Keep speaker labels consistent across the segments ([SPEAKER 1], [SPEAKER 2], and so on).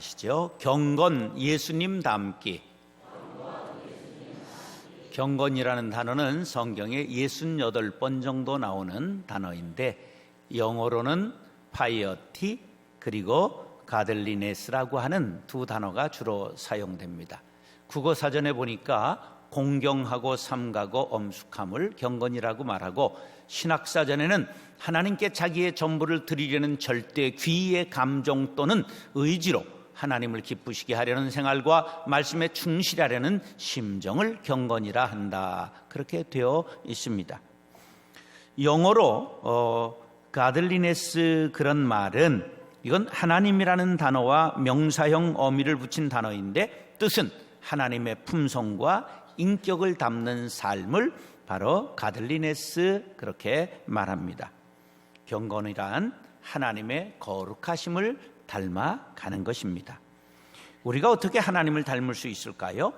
[SPEAKER 1] 따라하시죠. 경건, 예수님 닮기. 경건이라는 단어는 성경에 68번 정도 나오는 단어인데 영어로는 파이어티 그리고 가들리네스라고 하는 두 단어가 주로 사용됩니다. 국어사전에 보니까 공경하고 삼가고 엄숙함을 경건이라고 말하고, 신학사전에는 하나님께 자기의 전부를 드리려는 절대 귀의 감정 또는 의지로 하나님을 기쁘시게 하려는 생활과 말씀에 충실하려는 심정을 경건이라 한다, 그렇게 되어 있습니다. 영어로 가들리네스 그런 말은, 이건 하나님이라는 단어와 명사형 어미를 붙인 단어인데 뜻은 하나님의 품성과 인격을 담는 삶을 바로 가들리네스 그렇게 말합니다. 경건이란 하나님의 거룩하심을 닮아가는 것입니다. 우리가 어떻게 하나님을 닮을 수 있을까요?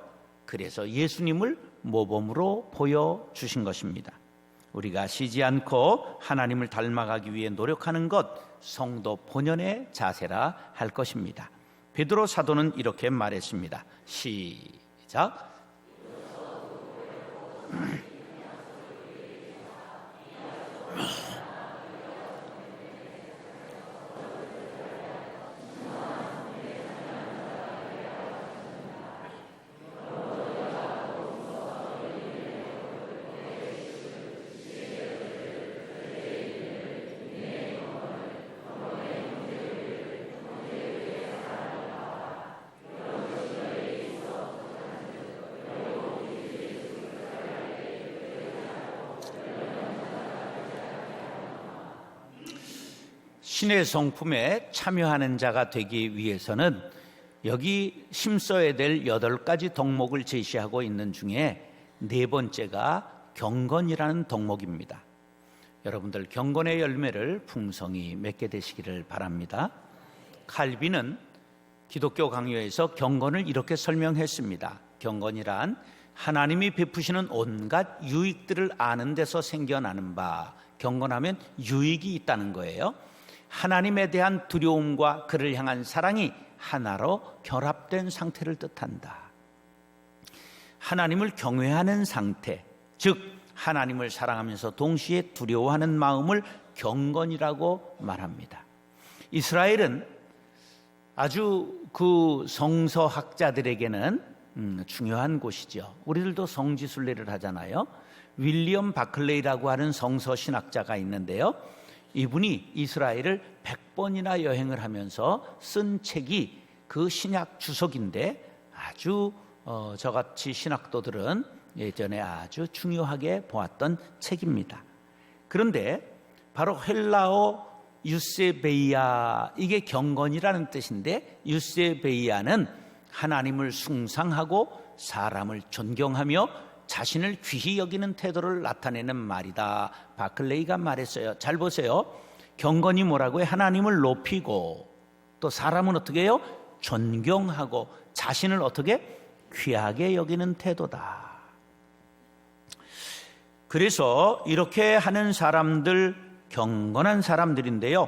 [SPEAKER 1] 그래서 예수님을 모범으로 보여주신 것입니다. 우리가 쉬지 않고 하나님을 닮아가기 위해 노력하는 것, 성도 본연의 자세라 할 것입니다. 베드로 사도는 이렇게 말했습니다. 시작. 신의 성품에 참여하는 자가 되기 위해서는 여기 심써야 될 8가지 덕목을 제시하고 있는 중에 4번째가 경건이라는 덕목입니다. 여러분들 경건의 열매를 풍성히 맺게 되시기를 바랍니다. 칼빈은 기독교 강요에서 경건을 이렇게 설명했습니다. 경건이란 하나님이 베푸시는 온갖 유익들을 아는 데서 생겨나는 바, 경건하면 유익이 있다는 거예요. 하나님에 대한 두려움과 그를 향한 사랑이 하나로 결합된 상태를 뜻한다. 하나님을 경외하는 상태, 즉 하나님을 사랑하면서 동시에 두려워하는 마음을 경건이라고 말합니다. 이스라엘은 아주 그 성서학자들에게는 중요한 곳이죠. 우리들도 성지순례를 하잖아요. 윌리엄 바클레이라고 하는 성서신학자가 있는데요, 이분이 이스라엘을 100번이나 여행을 하면서 쓴 책이 그 신약 주석인데, 아주 저같이 신학도들은 예전에 아주 중요하게 보았던 책입니다. 그런데 바로 헬라어 유세베이아, 이게 경건이라는 뜻인데, 유세베이아는 하나님을 숭상하고 사람을 존경하며 자신을 귀히 여기는 태도를 나타내는 말이다, 바클레이가 말했어요. 잘 보세요. 경건이 뭐라고요? 하나님을 높이고 또 사람은 어떻게 해요? 존경하고 자신을 어떻게? 귀하게 여기는 태도다. 그래서 이렇게 하는 사람들 경건한 사람들인데요,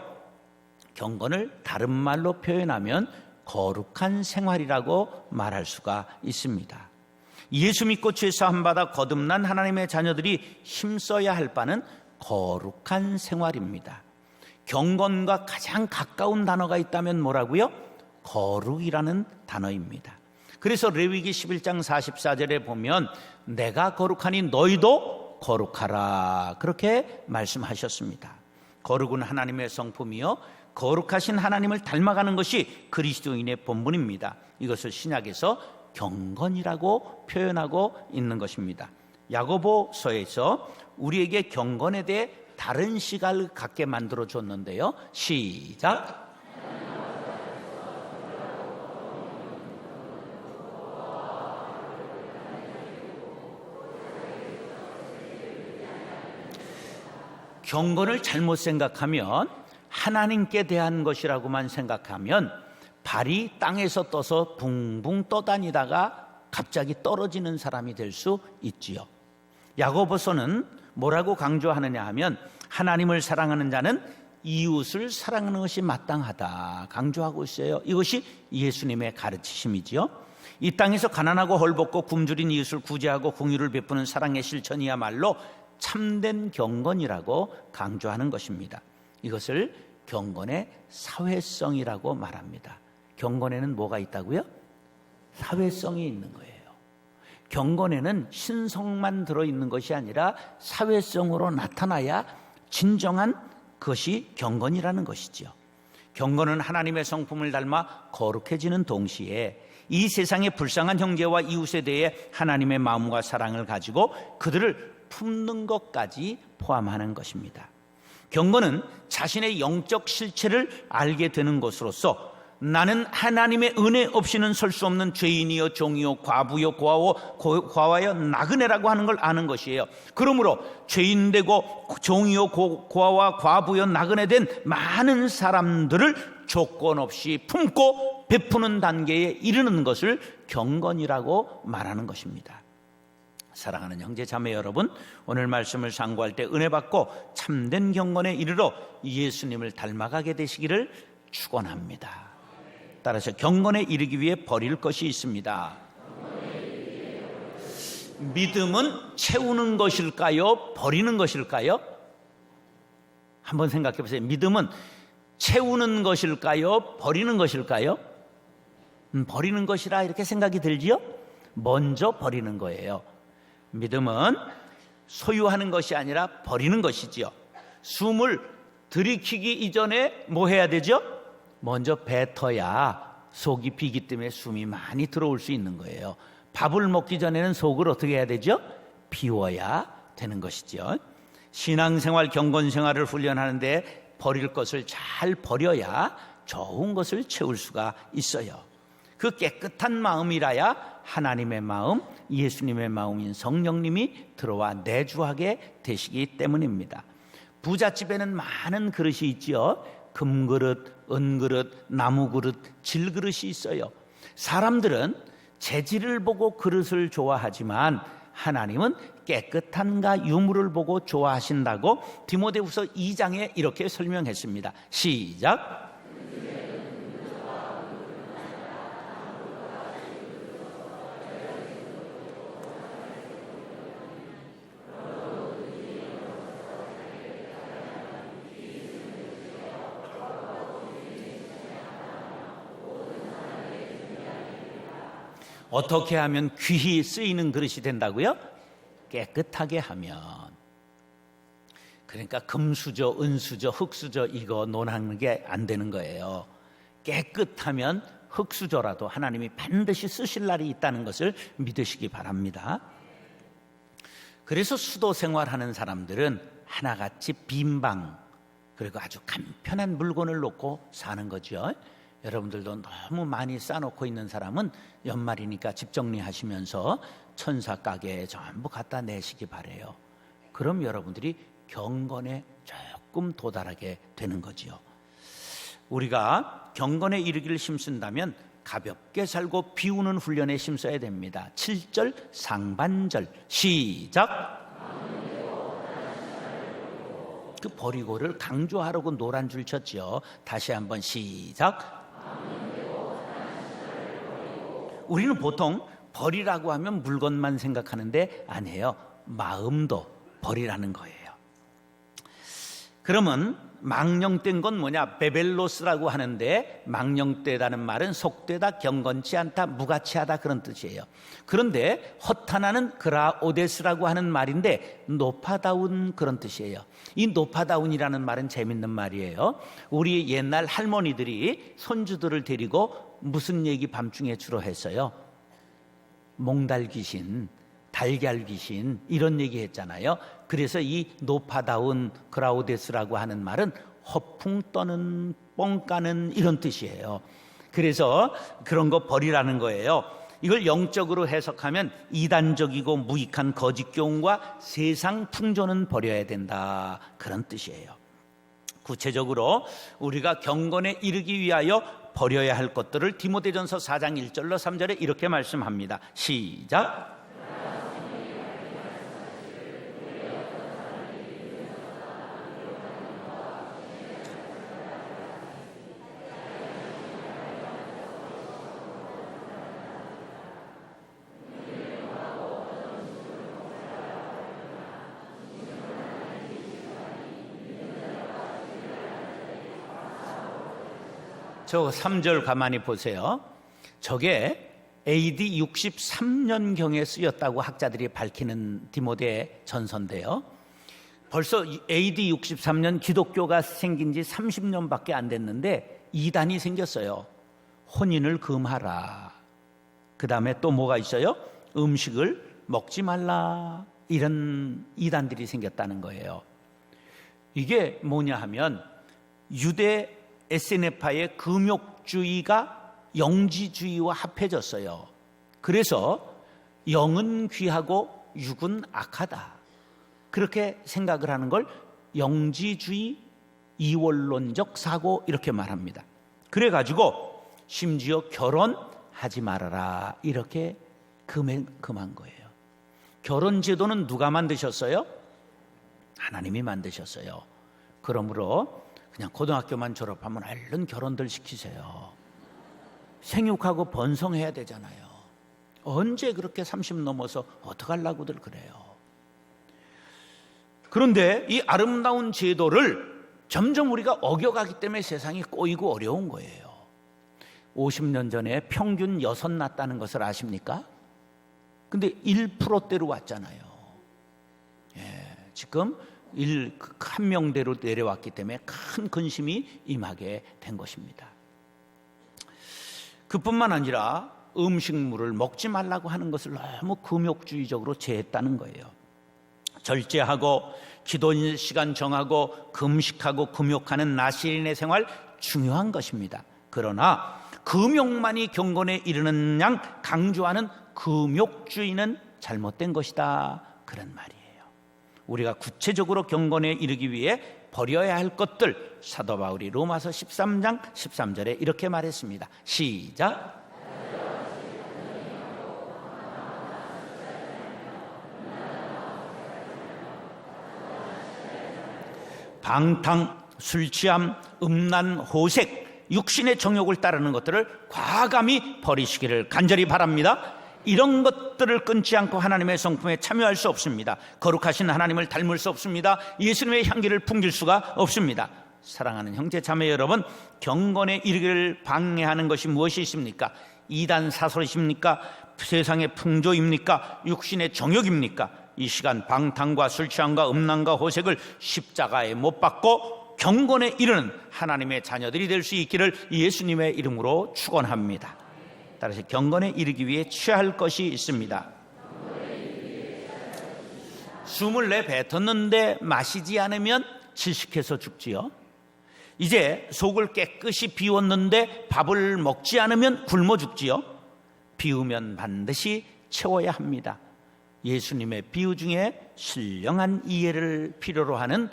[SPEAKER 1] 경건을 다른 말로 표현하면 거룩한 생활이라고 말할 수가 있습니다. 예수 믿고 죄 사함 받아 거듭난 하나님의 자녀들이 힘써야 할 바는 거룩한 생활입니다. 경건과 가장 가까운 단어가 있다면 뭐라고요? 거룩이라는 단어입니다. 그래서 레위기 11장 44절에 보면 내가 거룩하니 너희도 거룩하라, 그렇게 말씀하셨습니다. 거룩은 하나님의 성품이요, 거룩하신 하나님을 닮아가는 것이 그리스도인의 본분입니다. 이것을 신약에서 경건이라고 표현하고 있는 것입니다. 야고보서에서 우리에게 경건에 대해 다른 시각을 갖게 만들어 줬는데요, 시작. 경건을 잘못 생각하면, 하나님께 대한 것이라고만 생각하면 발이 땅에서 떠서 붕붕 떠다니다가 갑자기 떨어지는 사람이 될 수 있지요. 야고보서는 뭐라고 강조하느냐 하면, 하나님을 사랑하는 자는 이웃을 사랑하는 것이 마땅하다 강조하고 있어요. 이것이 예수님의 가르치심이죠. 이 땅에서 가난하고 헐벗고 굶주린 이웃을 구제하고 공유를 베푸는 사랑의 실천이야말로 참된 경건이라고 강조하는 것입니다. 이것을 경건의 사회성이라고 말합니다. 경건에는 뭐가 있다고요? 사회성이 있는 거예요. 경건에는 신성만 들어있는 것이 아니라 사회성으로 나타나야 진정한 것이 경건이라는 것이죠. 경건은 하나님의 성품을 닮아 거룩해지는 동시에 이 세상의 불쌍한 형제와 이웃에 대해 하나님의 마음과 사랑을 가지고 그들을 품는 것까지 포함하는 것입니다. 경건은 자신의 영적 실체를 알게 되는 것으로서 나는 하나님의 은혜 없이는 설 수 없는 죄인이요 종이요 과부요 고아와여 나그네라고 하는 걸 아는 것이에요. 그러므로 죄인 되고 종이요 고아와 과부요 나그네 된 많은 사람들을 조건 없이 품고 베푸는 단계에 이르는 것을 경건이라고 말하는 것입니다. 사랑하는 형제 자매 여러분, 오늘 말씀을 상고할 때 은혜 받고 참된 경건에 이르러 예수님을 닮아가게 되시기를 축원합니다. 따라서 경건에 이르기 위해 버릴 것이 있습니다. 믿음은 채우는 것일까요? 버리는 것일까요? 한번 생각해 보세요. 믿음은 채우는 것일까요? 버리는 것일까요? 버리는 것이라 이렇게 생각이 들지요? 먼저 버리는 거예요. 믿음은 소유하는 것이 아니라 버리는 것이지요. 숨을 들이키기 이전에 뭐 해야 되죠? 먼저 뱉어야 속이 비기 때문에 숨이 많이 들어올 수 있는 거예요. 밥을 먹기 전에는 속을 어떻게 해야 되죠? 비워야 되는 것이죠. 신앙생활, 경건생활을 훈련하는데 버릴 것을 잘 버려야 좋은 것을 채울 수가 있어요. 그 깨끗한 마음이라야 하나님의 마음, 예수님의 마음인 성령님이 들어와 내주하게 되시기 때문입니다. 부잣집에는 많은 그릇이 있지요. 금그릇, 은그릇, 나무그릇, 질그릇이 있어요. 사람들은 재질을 보고 그릇을 좋아하지만 하나님은 깨끗함과 유물을 보고 좋아하신다고 디모데후서 2장에 이렇게 설명했습니다. 시작. 어떻게 하면 귀히 쓰이는 그릇이 된다고요? 깨끗하게 하면. 그러니까 금수저, 은수저, 흙수저 이거 논하는 게 안 되는 거예요. 깨끗하면 흙수저라도 하나님이 반드시 쓰실 날이 있다는 것을 믿으시기 바랍니다. 그래서 수도 생활하는 사람들은 하나같이 빈방 그리고 아주 간편한 물건을 놓고 사는 거죠. 여러분들도 너무 많이 쌓아놓고 있는 사람은 연말이니까 집 정리하시면서 천사 가게에 전부 갖다 내시기 바래요. 그럼 여러분들이 경건에 조금 도달하게 되는 거지요. 우리가 경건에 이르기를 힘쓴다면 가볍게 살고 비우는 훈련에 힘써야 됩니다. 7절 상반절 시작. 그 버리고를 강조하려고 노란 줄 쳤죠. 다시 한번 시작. 우리는 보통 버리라고 하면 물건만 생각하는데 아니에요. 마음도 버리라는 거예요. 그러면 망령된 건 뭐냐? 베벨로스라고 하는데 망령되다는 말은 속되다, 경건치 않다, 무가치하다 그런 뜻이에요. 그런데 허탄하는 그라오데스라고 하는 말인데 높아다운 그런 뜻이에요. 이 높아다운이라는 말은 재밌는 말이에요. 우리 옛날 할머니들이 손주들을 데리고 무슨 얘기 밤중에 주로 했어요? 몽달 귀신, 달걀 귀신 이런 얘기 했잖아요. 그래서 이 높아다운 그라우데스라고 하는 말은 허풍 떠는 뻥 까는 이런 뜻이에요. 그래서 그런 거 버리라는 거예요. 이걸 영적으로 해석하면 이단적이고 무익한 거짓 교훈과 세상 풍조는 버려야 된다 그런 뜻이에요. 구체적으로 우리가 경건에 이르기 위하여 버려야 할 것들을 디모데전서 4장 1절로 3절에 이렇게 말씀합니다. 시작. 저 3절 가만히 보세요. 저게 AD 63년경에 쓰였다고 학자들이 밝히는 디모데 전서인데요. 벌써 AD 63년 기독교가 생긴 지 30년밖에 안 됐는데 이단이 생겼어요. 혼인을 금하라. 그 다음에 또 뭐가 있어요? 음식을 먹지 말라. 이런 이단들이 생겼다는 거예요. 이게 뭐냐 하면 유대 에세네파의 금욕주의가 영지주의와 합해졌어요. 그래서 영은 귀하고 육은 악하다, 그렇게 생각을 하는 걸 영지주의 이원론적 사고 이렇게 말합니다. 그래가지고 심지어 결혼하지 말아라 이렇게 금한 거예요. 결혼 제도는 누가 만드셨어요? 하나님이 만드셨어요. 그러므로 그냥 고등학교만 졸업하면 얼른 결혼들 시키세요. 생육하고 번성해야 되잖아요. 언제 그렇게 30 넘어서 어떡하려고들 그래요. 그런데 이 아름다운 제도를 점점 우리가 어겨가기 때문에 세상이 꼬이고 어려운 거예요. 50년 전에 평균 6 낳았다는 것을 아십니까? 근데 1%대로 왔잖아요. 지금 1명대로 내려왔기 때문에 큰 근심이 임하게 된 것입니다. 그뿐만 아니라 음식물을 먹지 말라고 하는 것을 너무 금욕주의적으로 제했다는 거예요. 절제하고 기도 시간 정하고 금식하고 금욕하는 나시린의 생활 중요한 것입니다. 그러나 금욕만이 경건에 이르는 양 강조하는 금욕주의는 잘못된 것이다, 그런 말이에요. 우리가 구체적으로 경건에 이르기 위해 버려야 할 것들, 사도 바울이 로마서 13장 13절에 이렇게 말했습니다. 시작. 방탕, 술 취함, 음란, 호색, 육신의 정욕을 따르는 것들을 과감히 버리시기를 간절히 바랍니다. 이런 것들을 끊지 않고 하나님의 성품에 참여할 수 없습니다. 거룩하신 하나님을 닮을 수 없습니다. 예수님의 향기를 풍길 수가 없습니다. 사랑하는 형제 자매 여러분, 경건에 이르기를 방해하는 것이 무엇이 있습니까? 이단 사설이십니까? 세상의 풍조입니까? 육신의 정욕입니까? 이 시간 방탕과 술 취함과 음란과 호색을 십자가에 못 박고 경건에 이르는 하나님의 자녀들이 될 수 있기를 예수님의 이름으로 축원합니다. 따라서 경건에 이르기 위해 취해야 할 것이 있습니다. 숨을 내뱉었는데 마시지 않으면 질식해서 죽지요. 이제 속을 깨끗이 비웠는데 밥을 먹지 않으면 굶어 죽지요. 비우면 반드시 채워야 합니다. 예수님의 비유 중에 신령한 이해를 필요로 하는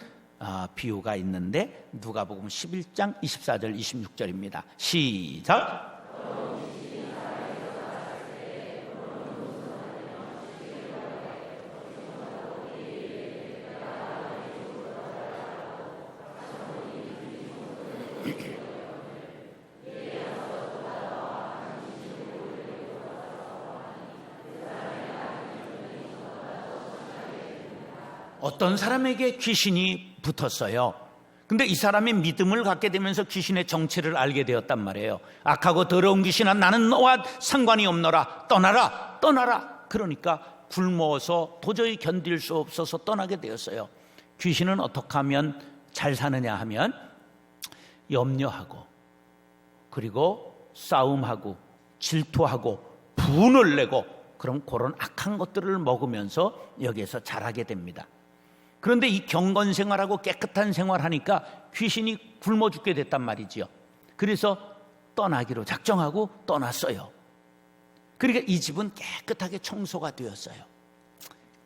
[SPEAKER 1] 비유가 있는데 누가복음 11장 24절 26절입니다. 시작. 어떤 사람에게 귀신이 붙었어요. 근데 이 사람이 믿음을 갖게 되면서 귀신의 정체를 알게 되었단 말이에요. 악하고 더러운 귀신아, 나는 너와 상관이 없노라. 떠나라, 떠나라. 그러니까 굶어서 도저히 견딜 수 없어서 떠나게 되었어요. 귀신은 어떻게 하면 잘 사느냐 하면 염려하고, 그리고 싸움하고, 질투하고, 분을 내고, 그럼 그런 악한 것들을 먹으면서 여기에서 자라게 됩니다. 그런데 이 경건 생활하고 깨끗한 생활하니까 귀신이 굶어 죽게 됐단 말이지요. 그래서 떠나기로 작정하고 떠났어요. 그러니까 이 집은 깨끗하게 청소가 되었어요.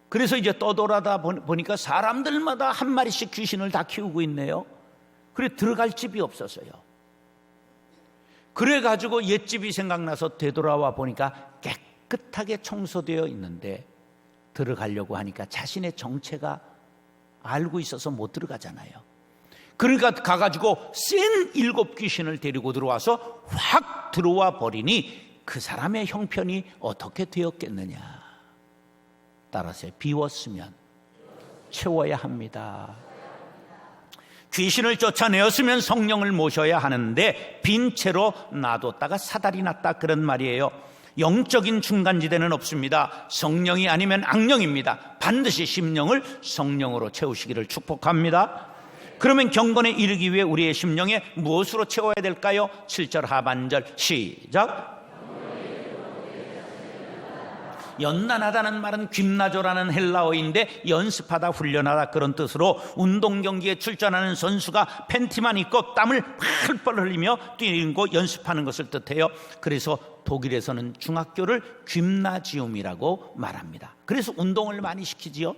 [SPEAKER 1] 그래서 이제 떠돌아다 보니까 사람들마다 한 마리씩 귀신을 다 키우고 있네요. 그래 들어갈 집이 없었어요. 그래가지고 옛집이 생각나서 되돌아와 보니까 깨끗하게 청소되어 있는데 들어가려고 하니까 자신의 정체가 알고 있어서 못 들어가잖아요. 그러니까 가가지고 센 7 귀신을 데리고 들어와서 확 들어와 버리니 그 사람의 형편이 어떻게 되었겠느냐. 따라서 비웠으면 채워야 합니다. 귀신을 쫓아내었으면 성령을 모셔야 하는데 빈 채로 놔뒀다가 사달이 났다, 그런 말이에요. 영적인 중간지대는 없습니다. 성령이 아니면 악령입니다. 반드시 심령을 성령으로 채우시기를 축복합니다. 그러면 경건에 이르기 위해 우리의 심령에 무엇으로 채워야 될까요? 7절 하반절 시작. 연단하다는 말은 굼나조라는 헬라어인데 연습하다, 훈련하다, 그런 뜻으로 운동 경기에 출전하는 선수가 팬티만 입고 땀을 펄펄 흘리며 뛰는 거 연습하는 것을 뜻해요. 그래서 독일에서는 중학교를 굼나지움이라고 말합니다. 그래서 운동을 많이 시키지요.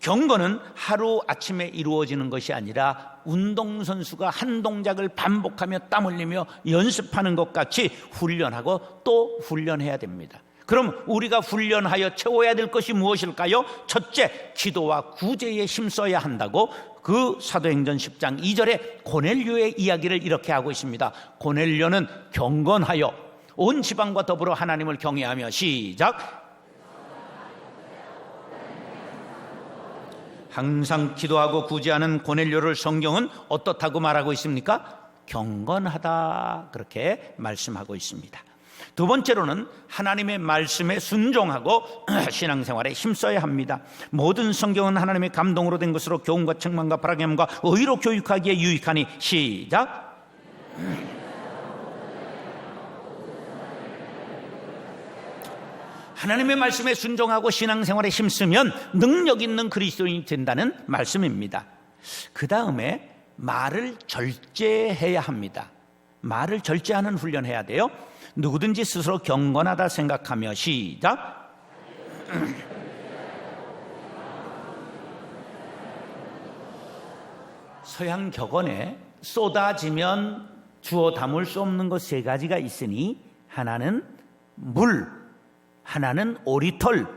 [SPEAKER 1] 경건은 하루 아침에 이루어지는 것이 아니라 운동선수가 한 동작을 반복하며 땀 흘리며 연습하는 것 같이 훈련하고 또 훈련해야 됩니다. 그럼 우리가 훈련하여 채워야 될 것이 무엇일까요? 첫째, 기도와 구제에 힘써야 한다고 그 사도행전 10장 2절에 고넬료의 이야기를 이렇게 하고 있습니다. 고넬료는 경건하여 온 지방과 더불어 하나님을 경외하며 시작. 항상 기도하고 구제하는 고넬료를 성경은 어떻다고 말하고 있습니까? 경건하다, 그렇게 말씀하고 있습니다. 두 번째로는 하나님의 말씀에 순종하고 신앙생활에 힘써야 합니다. 모든 성경은 하나님의 감동으로 된 것으로 교훈과 책망과 바라게함과 의로 교육하기에 유익하니 시작. 하나님의 말씀에 순종하고 신앙생활에 힘쓰면 능력 있는 그리스도인이 된다는 말씀입니다. 그 다음에 말을 절제해야 합니다. 말을 절제하는 훈련해야 돼요. 누구든지 스스로 경건하다 생각하며 시작. 서양 격언에 쏟아지면 주워 담을 수 없는 것 세 가지가 있으니 하나는 물, 하나는 오리털,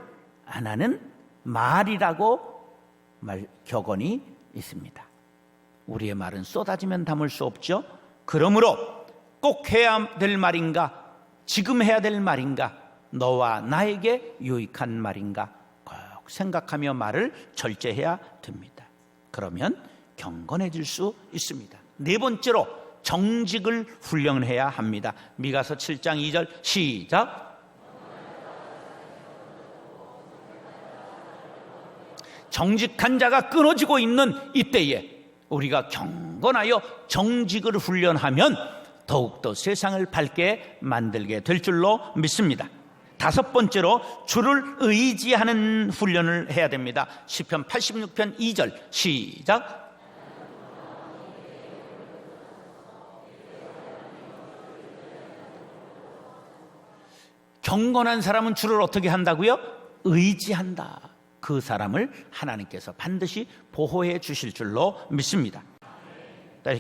[SPEAKER 1] 하나는 말이라고 격언이 있습니다. 우리의 말은 쏟아지면 담을 수 없죠. 그러므로 꼭 해야 될 말인가, 지금 해야 될 말인가, 너와 나에게 유익한 말인가 꼭 생각하며 말을 절제해야 됩니다. 그러면 경건해질 수 있습니다. 네 번째로 정직을 훈련해야 합니다. 미가서 7장 2절 시작. 정직한 자가 끊어지고 있는 이때에 우리가 경건하여 정직을 훈련하면 더욱더 세상을 밝게 만들게 될 줄로 믿습니다. 다섯 번째로 주를 의지하는 훈련을 해야 됩니다. 시편 86편 2절 시작. 경건한 사람은 주를 어떻게 한다고요? 의지한다. 그 사람을 하나님께서 반드시 보호해 주실 줄로 믿습니다.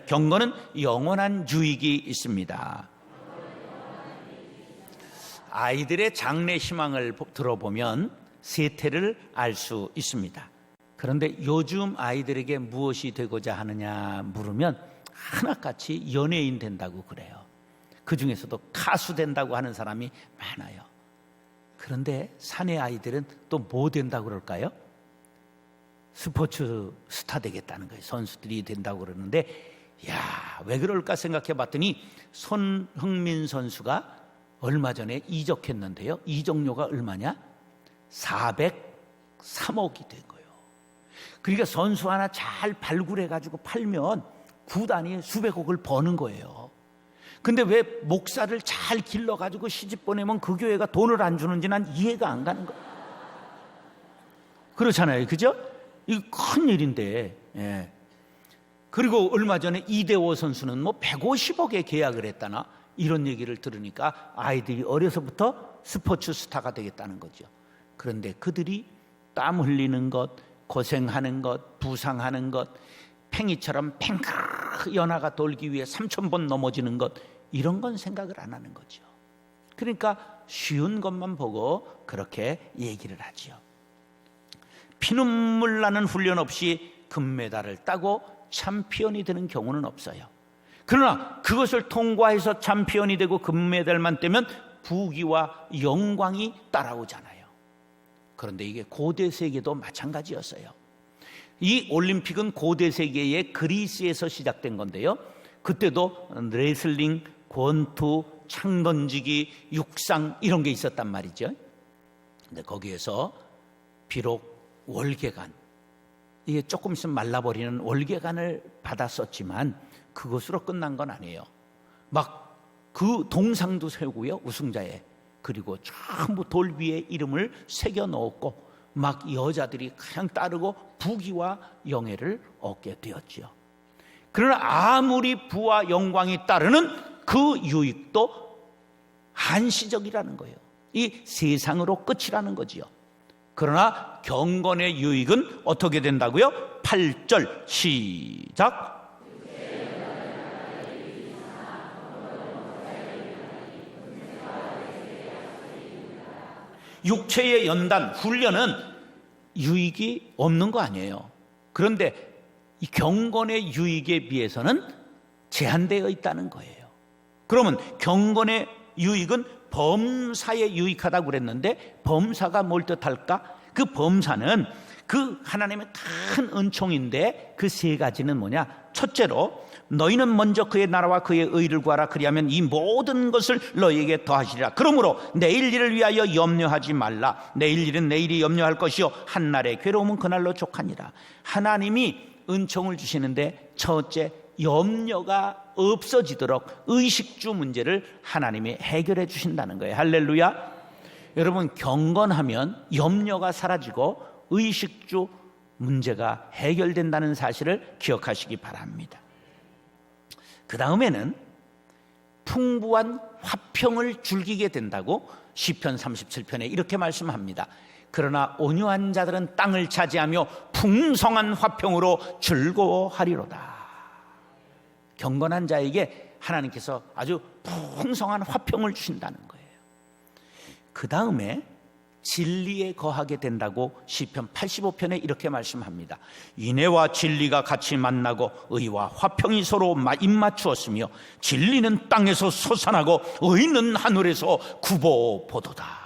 [SPEAKER 1] 경건은 영원한 유익이 있습니다. 아이들의 장래 희망을 들어보면 세태를 알 수 있습니다. 그런데 요즘 아이들에게 무엇이 되고자 하느냐 물으면 하나같이 연예인 된다고 그래요. 그 중에서도 가수 된다고 하는 사람이 많아요. 그런데 사내 아이들은 또 뭐 된다고 그럴까요? 스포츠 스타 되겠다는 거예요. 선수들이 된다고 그러는데, 야, 왜 그럴까 생각해 봤더니 손흥민 선수가 얼마 전에 이적했는데요. 이적료가 얼마냐? 403억이 된 거예요. 그러니까 선수 하나 잘 발굴해 가지고 팔면 구단이 수백억을 버는 거예요. 근데 왜 목사를 잘 길러가지고 시집 보내면 그 교회가 돈을 안 주는지 난 이해가 안 가는 거예요. 그렇잖아요. 그죠? 이거 큰 일인데. 예. 그리고 얼마 전에 이대호 선수는 뭐 150억에 계약을 했다나 이런 얘기를 들으니까 아이들이 어려서부터 스포츠 스타가 되겠다는 거죠. 그런데 그들이 땀 흘리는 것, 고생하는 것, 부상하는 것, 팽이처럼 팽크 연하가 돌기 위해 3,000번 넘어지는 것, 이런 건 생각을 안 하는 거죠. 그러니까 쉬운 것만 보고 그렇게 얘기를 하죠. 피눈물 나는 훈련 없이 금메달을 따고 챔피언이 되는 경우는 없어요. 그러나 그것을 통과해서 챔피언이 되고 금메달만 떼면 부귀와 영광이 따라오잖아요. 그런데 이게 고대 세계도 마찬가지였어요. 이 올림픽은 고대 세계의 그리스에서 시작된 건데요. 그때도 레슬링, 권투, 창 던지기, 육상 이런 게 있었단 말이죠. 근데 거기에서 비록 월계관, 이게 조금 있으면 말라버리는 월계관을 받았었지만 그것으로 끝난 건 아니에요. 막 그 동상도 세우고요, 우승자에. 그리고 전부 돌 위에 이름을 새겨 넣었고 막 여자들이 그냥 따르고 부귀와 영예를 얻게 되었지요. 그러나 아무리 부와 영광이 따르는 그 유익도 한시적이라는 거예요. 이 세상으로 끝이라는 거지요. 그러나 경건의 유익은 어떻게 된다고요? 8절 시작. 육체의 연단, 훈련은 유익이 없는 거 아니에요. 그런데 이 경건의 유익에 비해서는 제한되어 있다는 거예요. 그러면 경건의 유익은 범사에 유익하다고 그랬는데 범사가 뭘 뜻할까? 그 범사는 그 하나님의 큰 은총인데 그 세 가지는 뭐냐? 첫째로 너희는 먼저 그의 나라와 그의 의를 구하라. 그리하면 이 모든 것을 너희에게 더하시리라. 그러므로 내일 일을 위하여 염려하지 말라. 내일 일은 내일이 염려할 것이요 한날의 괴로움은 그날로 족하니라. 하나님이 은총을 주시는데 첫째, 염려가 없어지도록 의식주 문제를 하나님이 해결해 주신다는 거예요. 할렐루야. 여러분, 경건하면 염려가 사라지고 의식주 문제가 해결된다는 사실을 기억하시기 바랍니다. 그 다음에는 풍부한 화평을 즐기게 된다고 시편 37편에 이렇게 말씀합니다. 그러나 온유한 자들은 땅을 차지하며 풍성한 화평으로 즐거워하리로다. 경건한 자에게 하나님께서 아주 풍성한 화평을 주신다는 거예요. 그 다음에 진리에 거하게 된다고 시편 85편에 이렇게 말씀합니다. 인애와 진리가 같이 만나고 의와 화평이 서로 입맞추었으며 진리는 땅에서 솟아나고 의는 하늘에서 굽어보도다.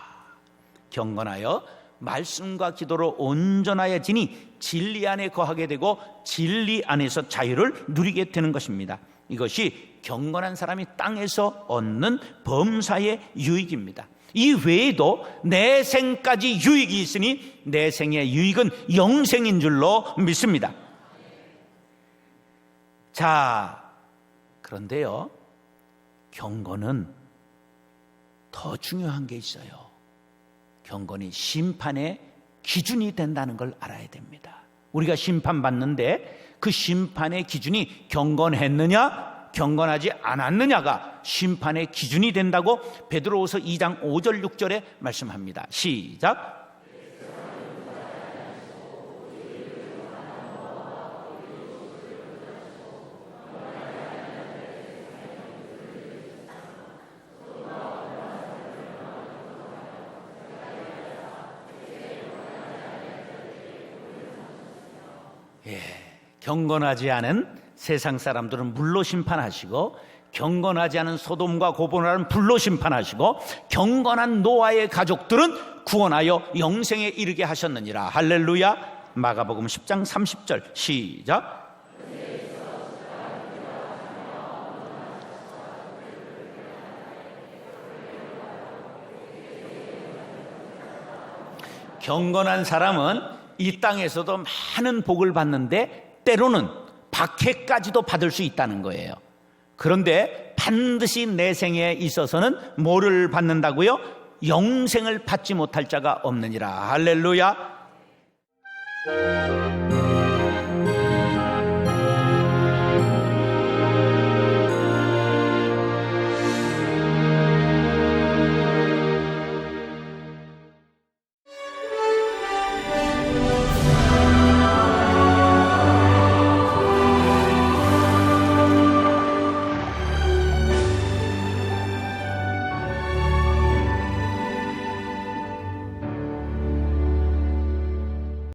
[SPEAKER 1] 경건하여 말씀과 기도로 온전하여지니 진리 안에 거하게 되고 진리 안에서 자유를 누리게 되는 것입니다. 이것이 경건한 사람이 땅에서 얻는 범사의 유익입니다. 이 외에도 내생까지 유익이 있으니 내생의 유익은 영생인 줄로 믿습니다. 자, 그런데요, 경건은 더 중요한 게 있어요. 경건이 심판의 기준이 된다는 걸 알아야 됩니다. 우리가 심판받는데 그 심판의 기준이 경건했느냐 경건하지 않았느냐가 심판의 기준이 된다고 베드로후서 2장 5절 6절에 말씀합니다. 시작. 경건하지 않은 세상 사람들은 물로 심판하시고 경건하지 않은 소돔과 고모라는 불로 심판하시고 경건한 노아의 가족들은 구원하여 영생에 이르게 하셨느니라. 할렐루야. 마가복음 10장 30절 시작. 경건한 사람은 이 땅에서도 많은 복을 받는데 때로는 박해까지도 받을 수 있다는 거예요. 그런데 반드시 내 생에 있어서는 뭐를 받는다고요? 영생을 받지 못할 자가 없느니라. 할렐루야.